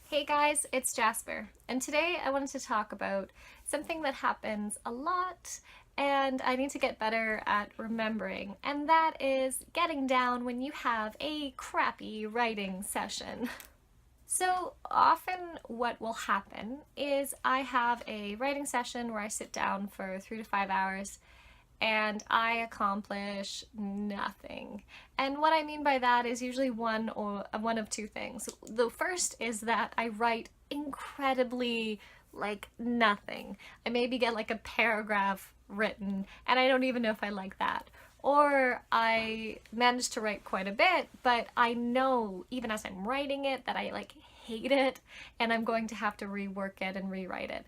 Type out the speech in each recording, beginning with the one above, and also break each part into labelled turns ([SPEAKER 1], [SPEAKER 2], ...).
[SPEAKER 1] Hey guys, it's Jasper, and today I wanted to talk about something that happens a lot and I need to get better at remembering, and that is getting down when you have a crappy writing session. So often what will happen is I have a writing session where I sit down for 3 to 5 hours and I accomplish nothing. And what I mean by that is usually one of two things. The first is that I write incredibly like nothing. I maybe get like a paragraph written and I don't even know if I like that. Or I manage to write quite a bit, but I know even as I'm writing it that I like hate it and I'm going to have to rework it and rewrite it.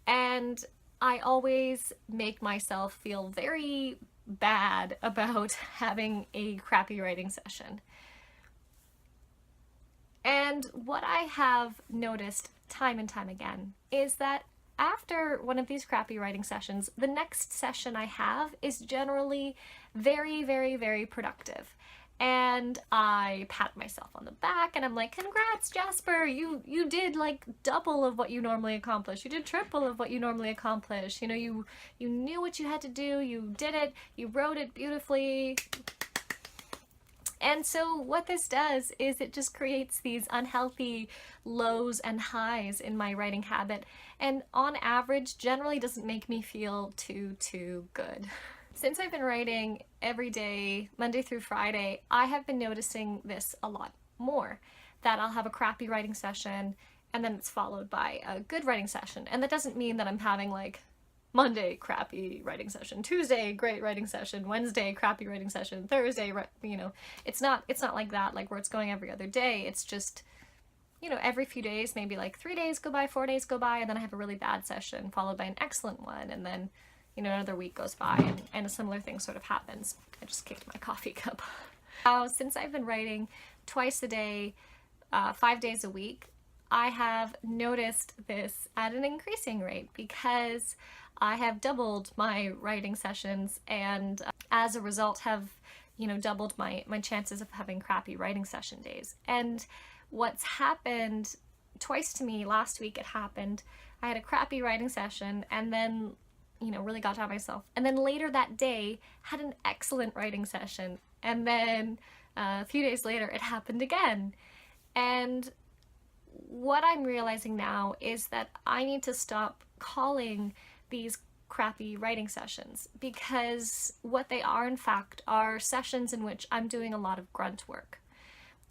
[SPEAKER 1] And I always make myself feel very bad about having a crappy writing session. And what I have noticed time and time again is that after one of these crappy writing sessions, the next session I have is generally very, very, very productive. And I pat myself on the back and I'm like, congrats, Jasper, you did like double of what you normally accomplish. You did triple of what you normally accomplish. You knew what you had to do, you did it, you wrote it beautifully. And so what this does is it just creates these unhealthy lows and highs in my writing habit, and on average generally doesn't make me feel too good. Since I've been writing every day, Monday through Friday, I have been noticing this a lot more, that I'll have a crappy writing session and then it's followed by a good writing session. And that doesn't mean that I'm having like Monday, crappy writing session, Tuesday, great writing session, Wednesday, crappy writing session, Thursday, it's not like that, like where it's going every other day. It's just, every few days, maybe like 3 days go by, 4 days go by, and then I have a really bad session followed by an excellent one, and then, another week goes by and a similar thing sort of happens. I just kicked my coffee cup. Since I've been writing twice a day, 5 days a week, I have noticed this at an increasing rate because I have doubled my writing sessions and as a result have, doubled my chances of having crappy writing session days. And what's happened twice to me, last week it happened, I had a crappy writing session and then, really got down myself. And then later that day had an excellent writing session. And then a few days later it happened again. And what I'm realizing now is that I need to stop calling these crappy writing sessions, because what they are in fact are sessions in which I'm doing a lot of grunt work.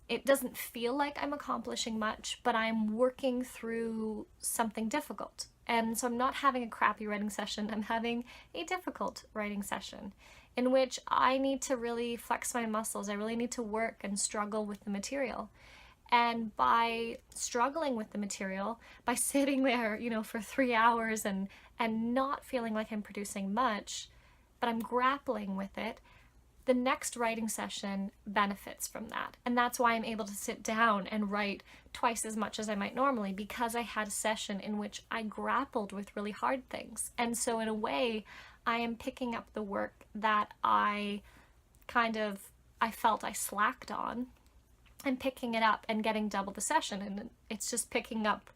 [SPEAKER 1] It doesn't feel like I'm accomplishing much, but I'm working through something difficult. And so I'm not having a crappy writing session, I'm having a difficult writing session in which I need to really flex my muscles. I really need to work and struggle with the material. And by struggling with the material, by sitting there, for 3 hours and not feeling like I'm producing much, but I'm grappling with it, the next writing session benefits from that. And that's why I'm able to sit down and write twice as much as I might normally, because I had a session in which I grappled with really hard things. And so in a way, I am picking up the work that I felt I slacked on. I'm picking it up and getting double the session, and it's just picking up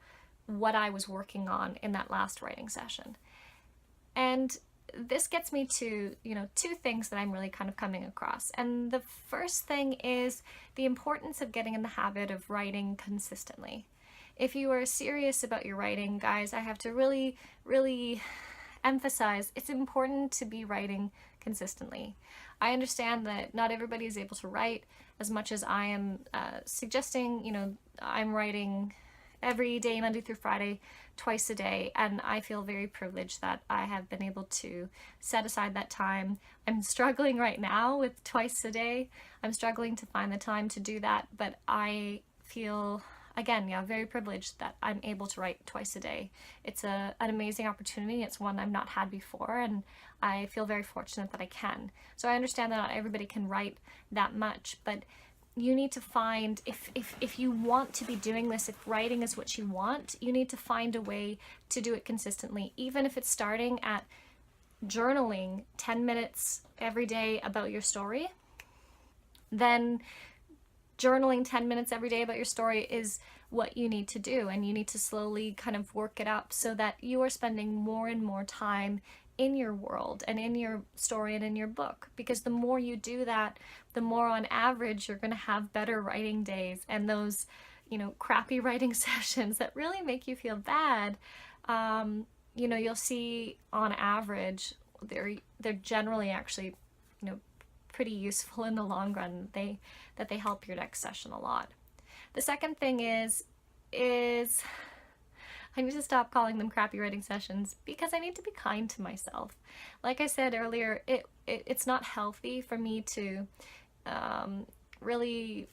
[SPEAKER 1] what I was working on in that last writing session. And this gets me to, two things that I'm really kind of coming across. And the first thing is the importance of getting in the habit of writing consistently. If you are serious about your writing, guys, I have to really, really emphasize it's important to be writing consistently. I understand that not everybody is able to write as much as I am suggesting. I'm writing every day, Monday through Friday, twice a day, and I feel very privileged that I have been able to set aside that time. I'm struggling right now with twice a day. I'm struggling to find the time to do that, but I feel, again, very privileged that I'm able to write twice a day. It's an amazing opportunity. It's one I've not had before, and I feel very fortunate that I can. So I understand that not everybody can write that much, but you need to find, if you want to be doing this, if writing is what you want, you need to find a way to do it consistently, even if it's starting at journaling 10 minutes every day about your story. Then journaling 10 minutes every day about your story is what you need to do, and you need to slowly kind of work it up so that you are spending more and more time in your world and in your story and in your book, because the more you do that, the more on average you're going to have better writing days, and those, you know, crappy writing sessions that really make you feel bad, you know, you'll see on average they're generally actually, you know, pretty useful in the long run. They help your next session a lot. The second thing is I need to stop calling them crappy writing sessions, because I need to be kind to myself. Like I said earlier, it's not healthy for me to really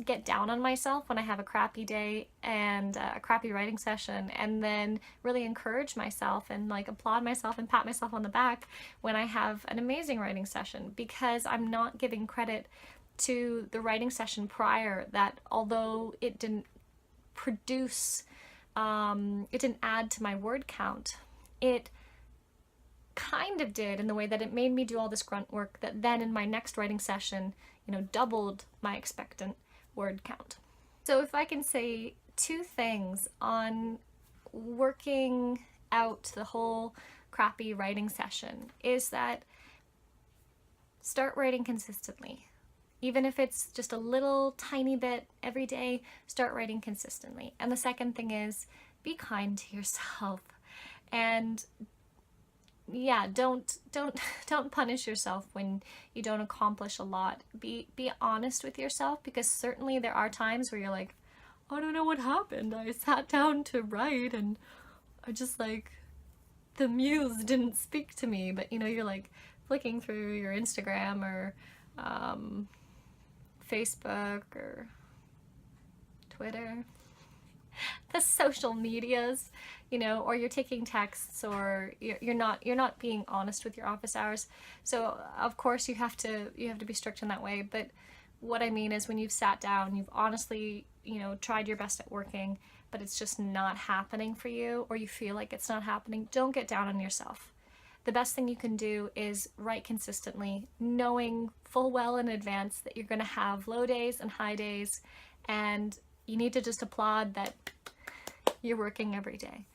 [SPEAKER 1] get down on myself when I have a crappy day and a crappy writing session, and then really encourage myself and like applaud myself and pat myself on the back when I have an amazing writing session, because I'm not giving credit to the writing session prior, that although it didn't produce, it didn't add to my word count, it kind of did in the way that it made me do all this grunt work that then in my next writing session, you know, doubled my expectant word count. So if I can say two things on working out the whole crappy writing session, is that start writing consistently. Even if it's just a little tiny bit every day, start writing consistently. And the second thing is, be kind to yourself. And yeah, don't punish yourself when you don't accomplish a lot. Be honest with yourself, because certainly there are times where you're like, I don't know what happened. I sat down to write and I just like, the muse didn't speak to me. But you know, you're like flicking through your Instagram or Facebook or Twitter, the social medias, you know, or you're taking texts, or you're not being honest with your office hours. So of course you have to be strict in that way. But what I mean is, when you've sat down, you've honestly, you know, tried your best at working, but it's just not happening for you, or you feel like it's not happening, don't get down on yourself. The best thing you can do is write consistently, knowing full well in advance that you're going to have low days and high days, and you need to just applaud that you're working every day.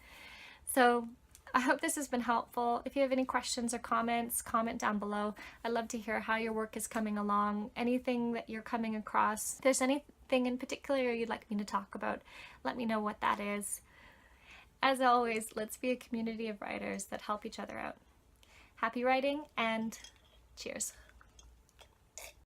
[SPEAKER 1] So I hope this has been helpful. If you have any questions or comments, comment down below. I'd love to hear how your work is coming along, anything that you're coming across. If there's anything in particular you'd like me to talk about, let me know what that is. As always, let's be a community of writers that help each other out. Happy writing, and cheers.